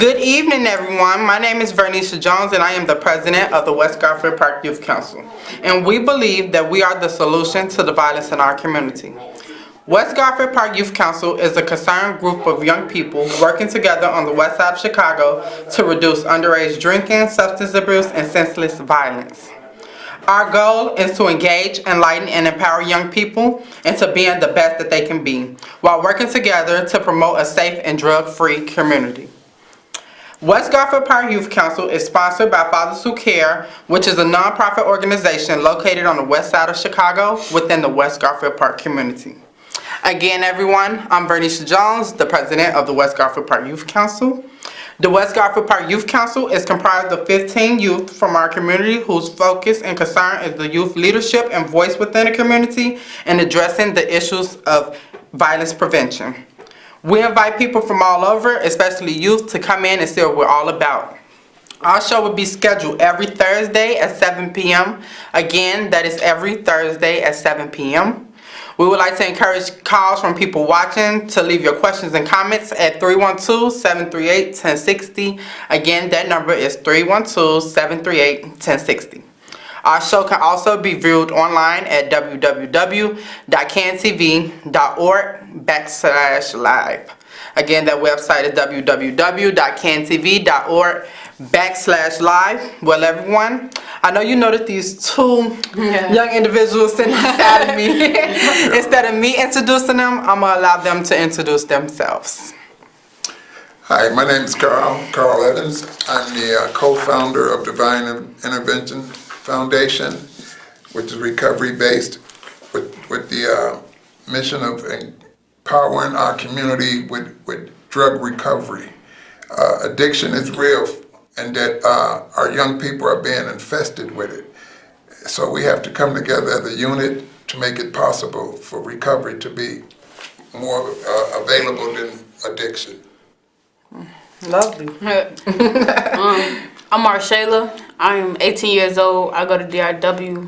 Good evening, everyone. My name is Vernisha Jones, and I am the president of the West Garfield Park Youth Council. And we believe that we are the solution to the violence in our community. West Garfield Park Youth Council is a concerned group of young people working together on the west side of Chicago to reduce underage drinking, substance abuse, and senseless violence. Our goal is to engage, enlighten, and empower young people into being the best that they can be, while working together to promote a safe and drug-free community. West Garfield Park Youth Council is sponsored by Fathers Who Care, which is a nonprofit organization located on the west side of Chicago within the West Garfield Park community. Again, everyone, I'm Vernisha Jones, the president of the West Garfield Park Youth Council. The West Garfield Park Youth Council is comprised of 15 youth from our community whose focus and concern is the youth leadership and voice within the community and addressing the issues of violence prevention. We invite people from all over, especially youth, to come in and see what we're all about. Our show will be scheduled every Thursday at 7 p.m. Again, that is every Thursday at 7 p.m. We would like to encourage calls from people watching to leave your questions and comments at 312-738-1060. Again, that number is 312-738-1060. Our show can also be viewed online at www.cantv.org/live. Again, that website is www.cantv.org/live. Well, everyone, I know you noticed these two young individuals sitting beside of me. Instead of me introducing them, I'm going to allow them to introduce themselves. Hi, my name is Carl Evans. I'm the co-founder of Divine Intervention Foundation, which is recovery-based with the mission of empowering our community with drug recovery. Addiction is real, and that our young people are being infested with it. So we have to come together as a unit to make it possible for recovery to be more available than addiction. Lovely. I'm Marshayla. I am 18 years old. I go to DRW,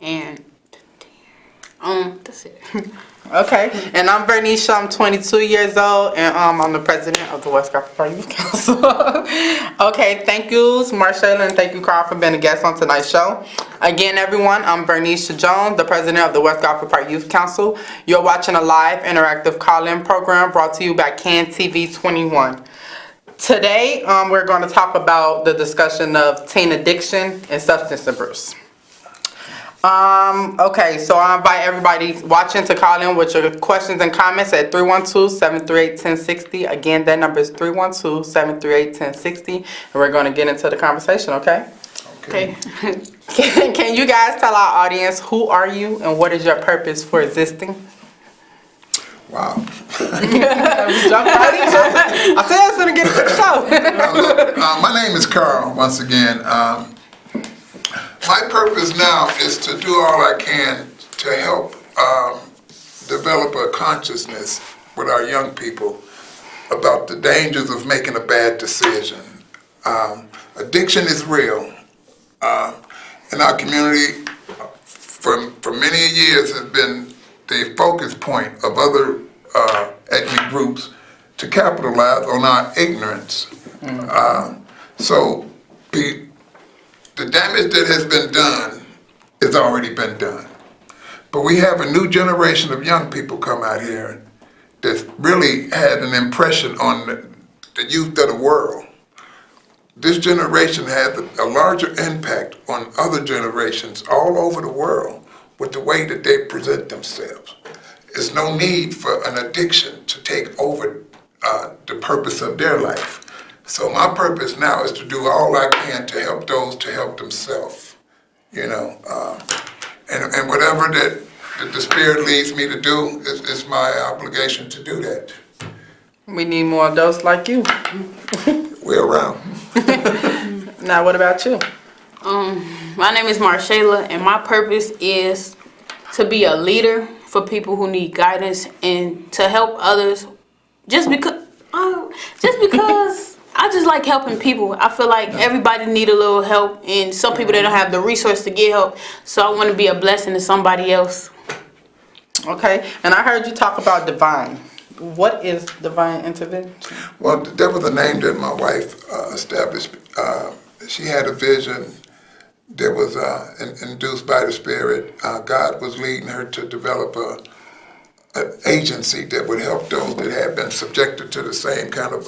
and that's it. Okay, and I'm Vernisha. I'm 22 years old, and I'm the president of the West Garfield Park Youth Council. Okay, thank you, Marshayla, and thank you, Carl, for being a guest on tonight's show. Again, everyone, I'm Vernisha Jones, the president of the West Garfield Park Youth Council. You're watching a live interactive call-in program brought to you by CanTV 21. Today, we're going to talk about the discussion of teen addiction and substance abuse. Okay, so I invite everybody watching to call in with your questions and comments at 312-738-1060. Again, that number is 312-738-1060, and we're going to get into the conversation, okay? Okay. Can you guys tell our audience who are you and what is your purpose for existing? Wow. Jump right into it. I said I was going to get into the show. My name is Carl, once again. My purpose now is to do all I can to help develop a consciousness with our young people about the dangers of making a bad decision. Addiction is real. In our community, for many years, has been the focus point of other ethnic groups to capitalize on our ignorance. So the damage that has been done has already been done. But we have a new generation of young people come out here that really had an impression on the youth of the world. This generation has a larger impact on other generations all over the world with the way that they present themselves. There's no need for an addiction to take over the purpose of their life. So my purpose now is to do all I can to help those to help themselves, you know. And whatever that the Spirit leads me to do, is my obligation to do that. We need more of those like you. We're around. Now, what about you? My name is Marshayla, and my purpose is to be a leader for people who need guidance and to help others. Just because I just like helping people. I feel like everybody need a little help, and some people they don't have the resource to get help. So I want to be a blessing to somebody else. Okay, and I heard you talk about Divine. What is divine intervention? Well, that was a name that my wife established. She had a vision that was induced by the Spirit. God was leading her to develop an agency that would help those that had been subjected to the same kind of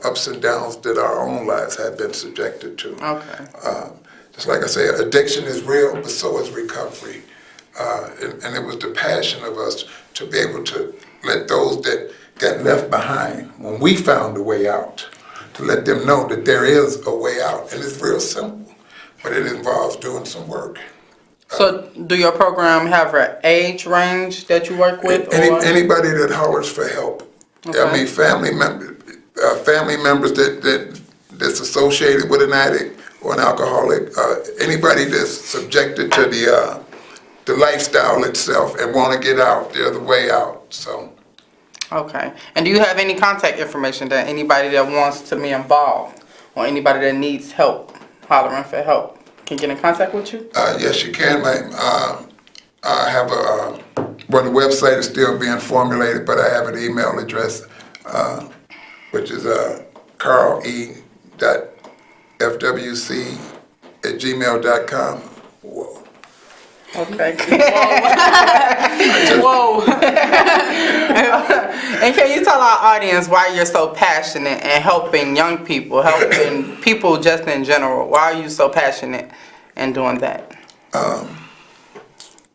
ups and downs that our own lives had been subjected to. Okay. Just like I say, addiction is real, but so is recovery. And it was the passion of us to be able to let those that got left behind, when we found a way out, to let them know that there is a way out. And it's real simple, but it involves doing some work. So do your program have an age range that you work with? Anybody that hollers for help. Okay. I mean, family members that's associated with an addict or an alcoholic, anybody that's subjected to the lifestyle itself and want to get out, they're the way out. So. Okay. And do you have any contact information that anybody that wants to be involved or anybody that needs help, hollering for help, can get in contact with you? Yes, you can, ma'am. I have well, the website is still being formulated, but I have an email address, which is carle.fwc@gmail.com. Whoa. Okay. Whoa. And can you tell our audience why you're so passionate in helping young people, helping people just in general? Why are you so passionate in doing that?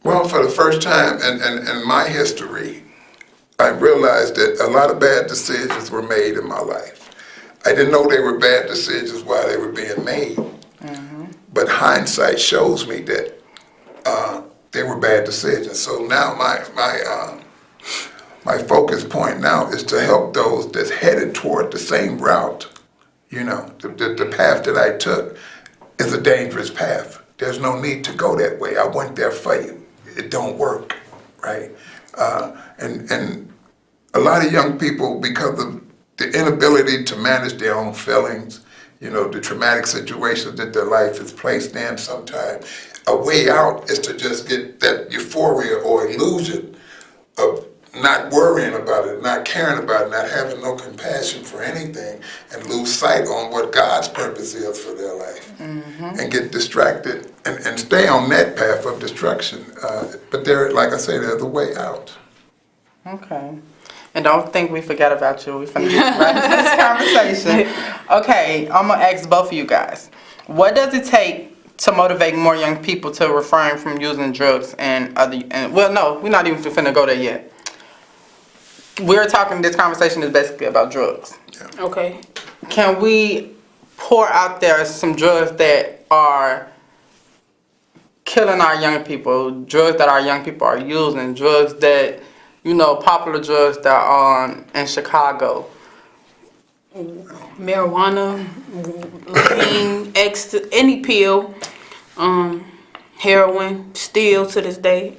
Well, for the first time in my history, I realized that a lot of bad decisions were made in my life. I didn't know they were bad decisions while they were being made. But hindsight shows me that they were bad decisions. So now my focus point now is to help those that's headed toward the same route. You know, the path that I took is a dangerous path. There's no need to go that way. I went there for you. It don't work, right? And a lot of young people, because of the inability to manage their own feelings, you know, the traumatic situations that their life is placed in sometimes, a way out is to just get that euphoria or illusion of not worrying about it, not caring about it, not having no compassion for anything, and lose sight on what God's purpose is for their life, and get distracted and stay on that path of destruction. But there, like I say, there's a way out. Okay. And don't think we forgot about you. We're finna get right into this conversation. Okay, I'm gonna ask both of you guys. What does it take to motivate more young people to refrain from using drugs well, no, we're not even finna go there yet. This conversation is basically about drugs. Yeah. Okay. Can we pour out there some drugs that are killing our young people, drugs that our young people are using, drugs that, you know, popular drugs that are in Chicago? Marijuana, lean, any pill, heroin, still to this day.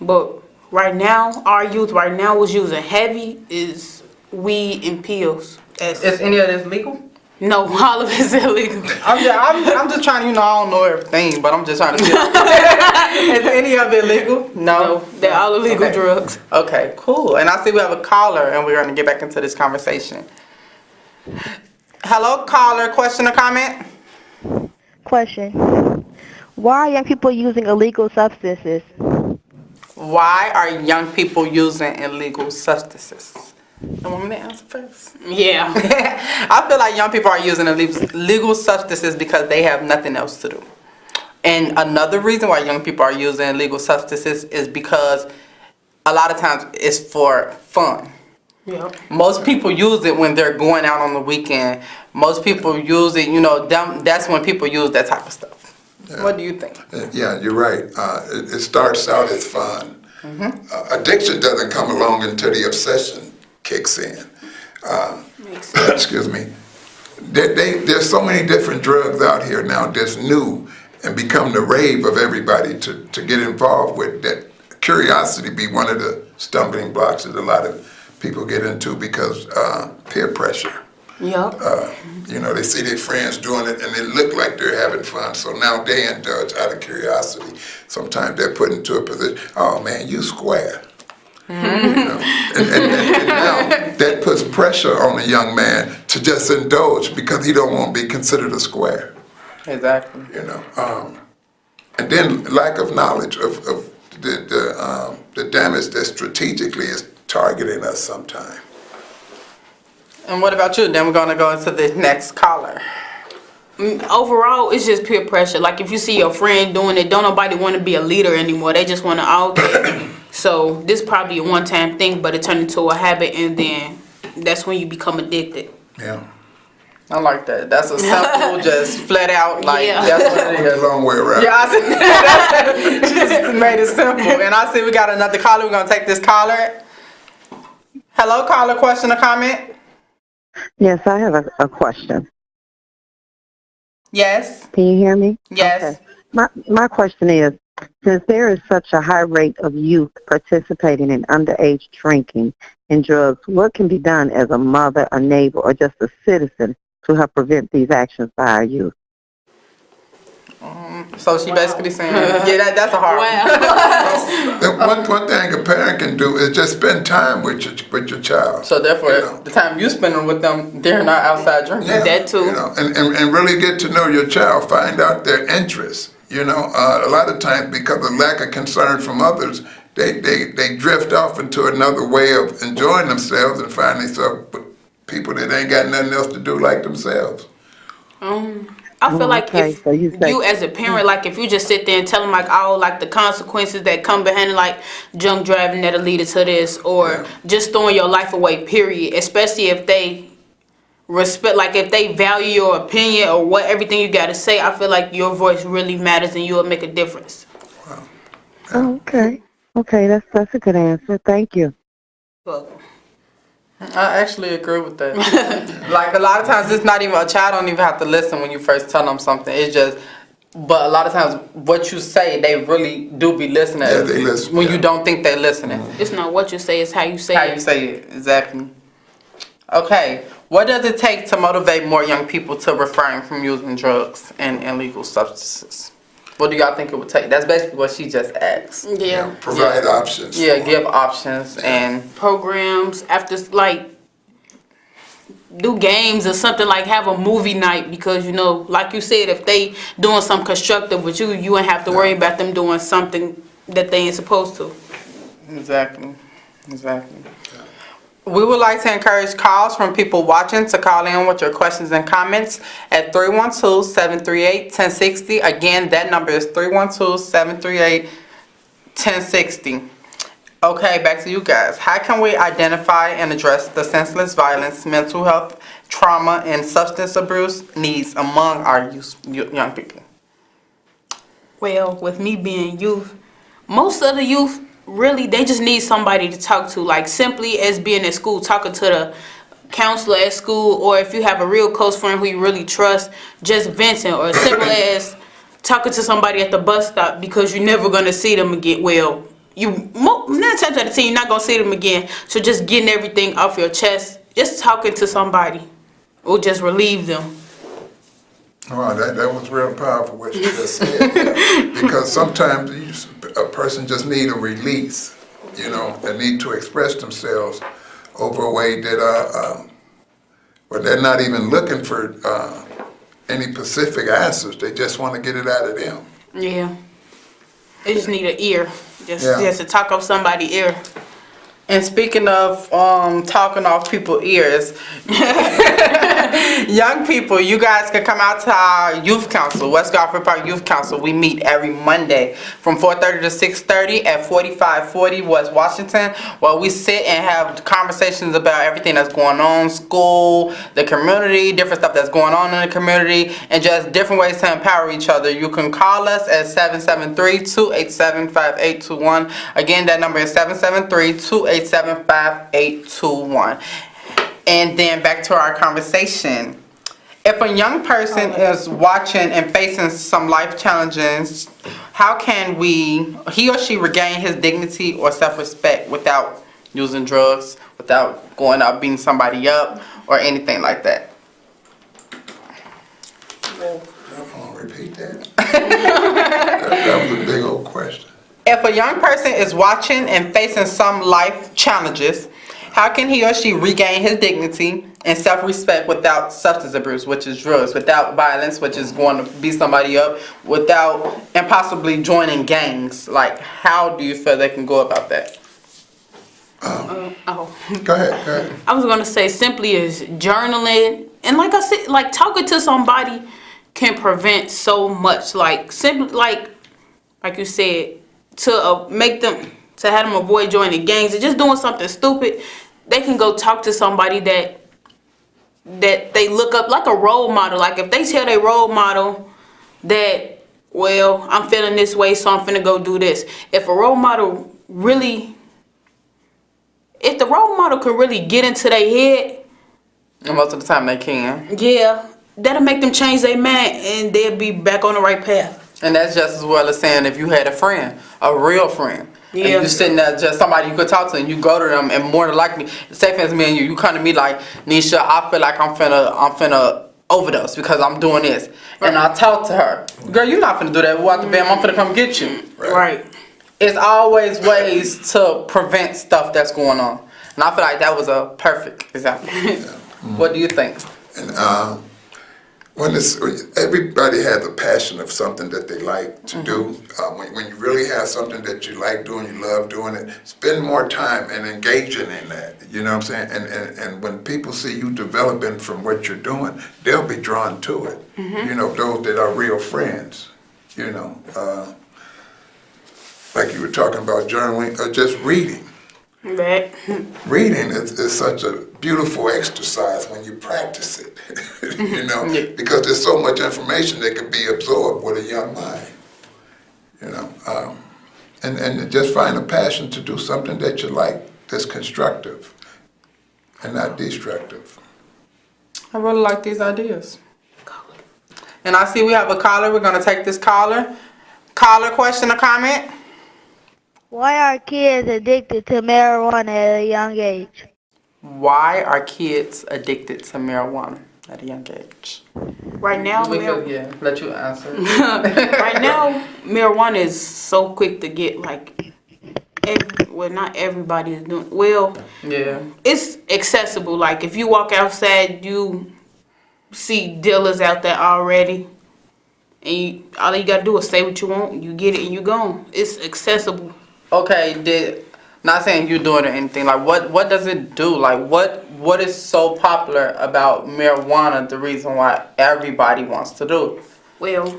But right now, our youth right now is using heavy is weed and pills. Is any of this legal? No, all of it's illegal. I'm just trying to, you know, I don't know everything, but I'm just trying to figure out. Is any of it legal? No, they're all illegal drugs. Okay, cool. And I see we have a caller, and we're going to get back into this conversation. Hello, caller. Question or comment? Question. Why are young people using illegal substances? Why are young people using illegal substances? You want me to answer first? Yeah. I feel like young people are using illegal substances because they have nothing else to do. And another reason why young people are using illegal substances is because a lot of times it's for fun. Yep. Most people use it when they're going out on the weekend. Most people use it, you know, that's when people use that type of stuff. Yeah. What do you think? Yeah, you're right. It starts out as fun. Addiction doesn't come along until the obsession kicks in. Excuse me. There's so many different drugs out here now that's new and become the rave of everybody to get involved with. That curiosity be one of the stumbling blocks that a lot of people get into because peer pressure. Yep. You know, they see their friends doing it and they look like they're having fun, so now they indulge out of curiosity. Sometimes they're put into a position, oh man, you square. You know? and now that puts pressure on a young man to just indulge because he don't want to be considered a square. Exactly. You know, and then lack of knowledge of the damage that strategically is targeting us sometimes. And what about you? Then we're gonna go into the next caller. Overall, it's just peer pressure. Like if you see your friend doing it, don't nobody want to be a leader anymore. They just want to okay. So this is probably a one-time thing, but it turned into a habit, and then that's when you become addicted. Yeah. I like that. That's a simple, just flat out, like, Yeah. that's what it A is. long way around. Yeah, I said, just made it simple. And I see we got another caller. We're going to take this caller. Hello, caller, question or comment? Yes, I have a question. Yes. Can you hear me? Yes. Okay. My question is, since there is such a high rate of youth participating in underage drinking and drugs, what can be done as a mother, a neighbor, or just a citizen to help prevent these actions by our youth? So she basically saying, yeah, that's a hard one. Wow. One thing a parent can do is just spend time with your child. So therefore, You know. the time you spending with them, they're not outside drinking. Yeah, That too. You know, and really get to know your child, find out their interests. You know, a lot of times because of lack of concern from others, they drift off into another way of enjoying themselves and find themselves with people that ain't got nothing else to do like themselves. I feel like Okay, if so you say- you as a parent, like if you just sit there and tell them like all like the consequences that come behind it, like drunk driving that'll lead to this, or just throwing your life away, period. Especially if they respect, like if they value your opinion or what everything you got to say, I feel like your voice really matters and you'll make a difference. Oh, okay. Okay, that's a good answer. Thank you. Well, I actually agree with that. Like a lot of times, it's not even a child don't even have to listen when you first tell them something. It's just, but a lot of times, what you say, they really do be listening. Yeah, they listen, when yeah. you don't think they're listening. it's not what you say, it's how you say How it. you say it, exactly. Okay, what does it take to motivate more young people to refrain from using drugs and illegal substances? What do y'all think it would take? That's basically what she just asked. Yeah. Provide options. Yeah, give options and Programs after like do games or something, like have a movie night, because you know, like you said, if they doing something constructive with you, you ain't have to worry about them doing something that they ain't supposed to. exactly. We would like to encourage calls from people watching to call in with your questions and comments at 312-738-1060. Again, that number is 312-738-1060. Okay, back to you guys. How can we identify and address the senseless violence, mental health, trauma, and substance abuse needs among our young people? Well, with me being youth, most of the youth really, they just need somebody to talk to, like simply as being at school, talking to the counselor at school, or if you have a real close friend who you really trust, just venting, or simple as talking to somebody at the bus stop because you're never going to see them again. Well, 9 times out of 10 you're not going to see them again, so just getting everything off your chest, just talking to somebody will just relieve them. Wow, that was real powerful what you just said. Because sometimes a person just need a release, you know, they need to express themselves over a way that where they're not even looking for any specific answers. They just want to get it out of them. Yeah. They just need an ear. Just to talk off somebody's ear. And speaking of talking off people's ears, young people, you guys can come out to our youth council, West Garfield Park Youth Council. We meet every Monday from 4:30 to 6:30 at 4540 West Washington, where we sit and have conversations about everything that's going on, school, the community, different stuff that's going on in the community, and just different ways to empower each other. You can call us at 773-287-5821. Again, that number is 773-287-5821. And then back to our conversation. If a young person is watching and facing some life challenges, how can he or she regain his dignity or self-respect without using drugs, without going out beating somebody up, or anything like that? I'm gonna repeat that. That was a big old question. If a young person is watching and facing some life challenges, How can he or she regain his dignity and self-respect without substance abuse, which is drugs, without violence, which is going to beat somebody up, without and possibly joining gangs? Like, how do you feel they can go about that? Go ahead. I was gonna say simply is journaling, and like I said, like talking to somebody can prevent so much. Like simply, like you said, to make them to have them avoid joining gangs and just doing something stupid, they can go talk to somebody that they look up, like a role model. Like if they tell their role model that, well, I'm feeling this way, so I'm finna go do this. If a role model really, if the role model could really get into their head, And most of the time they can. yeah, that'll make them change their mind and they'll be back on the right path. And that's just as well as saying if you had a friend, a real friend. Yeah. And you're sitting there, just somebody you could talk to, and you go to them, and more than likely, say for instance, me and you come to me like, Nisha, I feel like I'm finna overdose because I'm doing this. And I talk to her, girl, you're not finna do that. We'll have to bam, I'm finna come get you. Right. It's always ways to prevent stuff that's going on. And I feel like that was a perfect example. What do you think? And when everybody has a passion of something that they like to do, when you really have something that you like doing, you love doing it, spend more time and engaging in that. You know what I'm saying? And when people see you developing from what you're doing, they'll be drawn to it. You know, those that are real friends, you know. Like you were talking about journaling or just reading. Right. Reading is such a beautiful exercise when you practice it, you know, because there's so much information that can be absorbed with a young mind, you know, and just find a passion to do something that you like that's constructive and not destructive. I really like these ideas. And I see we have a caller. We're going to take this caller. Caller, question or comment? Why are kids addicted to marijuana at a young age? Why are kids addicted to marijuana at a young age? Right now, Yeah, let you answer. right now, marijuana is so quick to get. Like, well, not everybody is doing. Well, Yeah. it's accessible. Like, if you walk outside, you see dealers out there already, and all you gotta do is say what you want. You get it, and you gone. It's accessible. Okay, not saying you're doing or anything. Like, what does it do? Like, what is so popular about marijuana? The reason why everybody wants to do it? Well,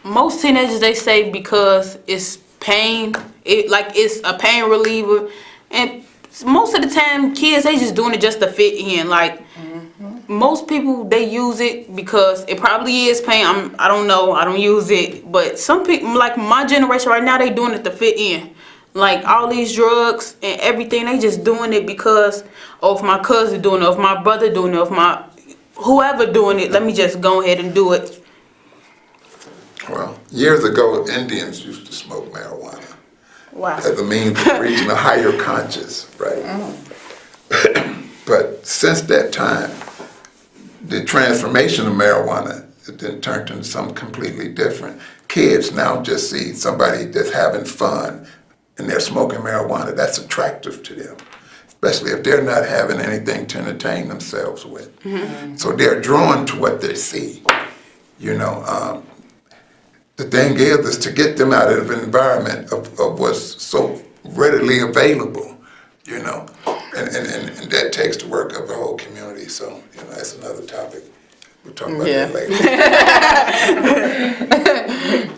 most teenagers, they say because it's pain. It's a pain reliever, and most of the time, kids, they just doing it just to fit in. Like, most people, they use it because it probably is pain. I don't know. I don't use it, but some people, like my generation right now, they doing it to fit in. Like, all these drugs and everything, they just doing it because, oh, if my cousin doing it, if my brother doing it, if my whoever doing it, let me just go ahead and do it. Well, years ago, Indians used to smoke marijuana Wow. as a means of reaching a higher conscious, right? But since that time, the transformation of marijuana then turned into something completely different. Kids now just see somebody that's having fun and they're smoking marijuana. That's attractive to them, especially if they're not having anything to entertain themselves with. So they're drawn to what they see. You know, the thing is to get them out of an environment of what's so readily available, you know, and that takes the work of the whole community. So, you know, that's another topic. We'll talk about that later.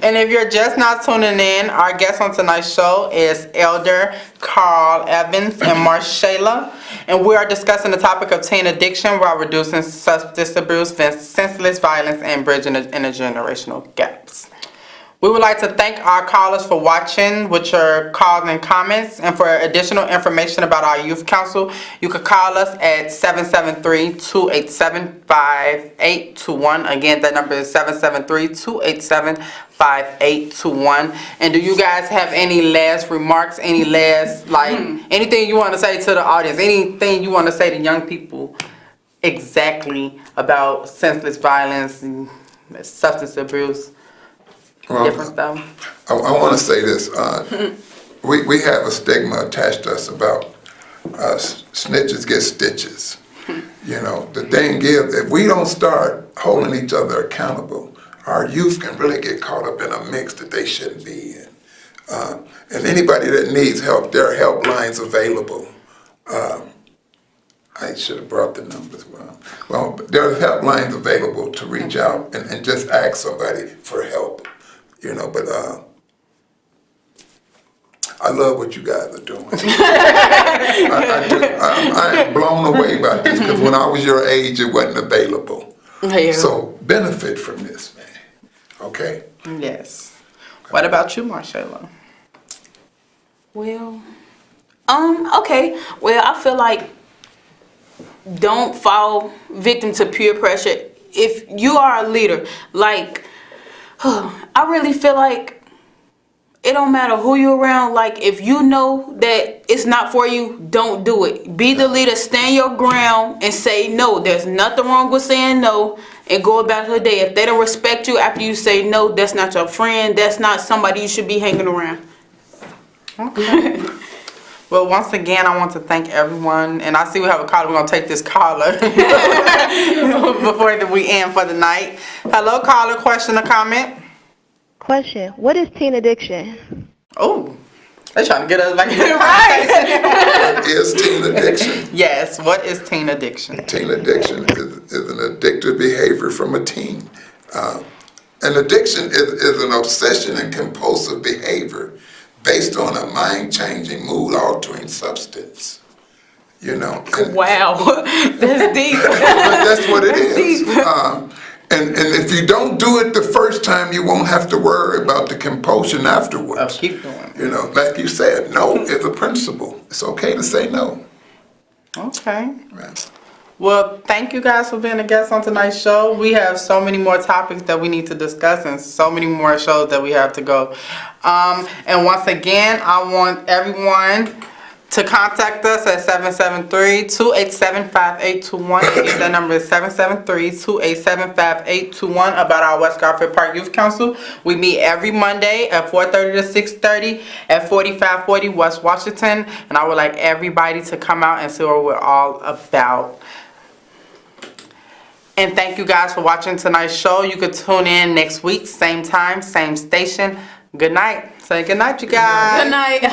And if you're just not tuning in, our guest on tonight's show is Elder Carl Evans and Marshayla, and we are discussing the topic of teen addiction while reducing substance abuse, senseless violence, and bridging intergenerational gaps. We would like to thank our callers for watching with your calls and comments. And for additional information about our youth council, you can call us at 773-287-5821. Again, that number is 773-287-5821. And do you guys have any last remarks, any last, anything you want to say to the audience, anything you want to say to young people exactly about senseless violence and substance abuse? Different stuff. I want to say this. We have a stigma attached to us about snitches get stitches. You know, the thing is, if we don't start holding each other accountable, our youth can really get caught up in a mix that they shouldn't be in. And anybody that needs help, there are helplines available. I should have brought the numbers. Well, there are helplines available to reach out and just ask somebody for help. You know, but I love what you guys are doing. I do. I am blown away by this because when I was your age, it wasn't available. Yeah. So benefit from this, man. Okay? Yes. What about you, Marcella? Well, okay. Well, I feel like don't fall victim to peer pressure. If you are a leader, like, I really feel like it don't matter who you're around. Like, if you know that it's not for you, don't do it. Be the leader, stand your ground and say no. There's nothing wrong with saying no and go about your day. If they don't respect you after you say no, that's not your friend. That's not somebody you should be hanging around. Okay. Well, once again, I want to thank everyone. And I see we have a caller. We're going to take this caller before we end for the night. Hello, caller. Question or comment? Question: what is teen addiction? Oh, they're trying to get us back in the right. What is teen addiction? Yes, what is teen addiction? Teen addiction is an addictive behavior from a teen. An addiction is an obsession and compulsive behavior based on a mind-changing, mood-altering substance. You know. Wow, that's deep. But that's what it is. Deep. And if you don't do it the first time, you won't have to worry about the compulsion afterwards. Keep going. You know, like you said, no is a principle. It's okay to say no. Okay. Right. Well, thank you guys for being a guest on tonight's show. We have so many more topics that we need to discuss and so many more shows that we have to go. And once again, I want everyone to contact us at 773-287-5821. Again, that number is 773-287-5821 about our West Garfield Park Youth Council. We meet every Monday at 4:30 to 6:30 at 4540 West Washington. And I would like everybody to come out and see what we're all about. And thank you guys for watching tonight's show. You could tune in next week, same time, same station. Good night. Say good night, you guys. Good night.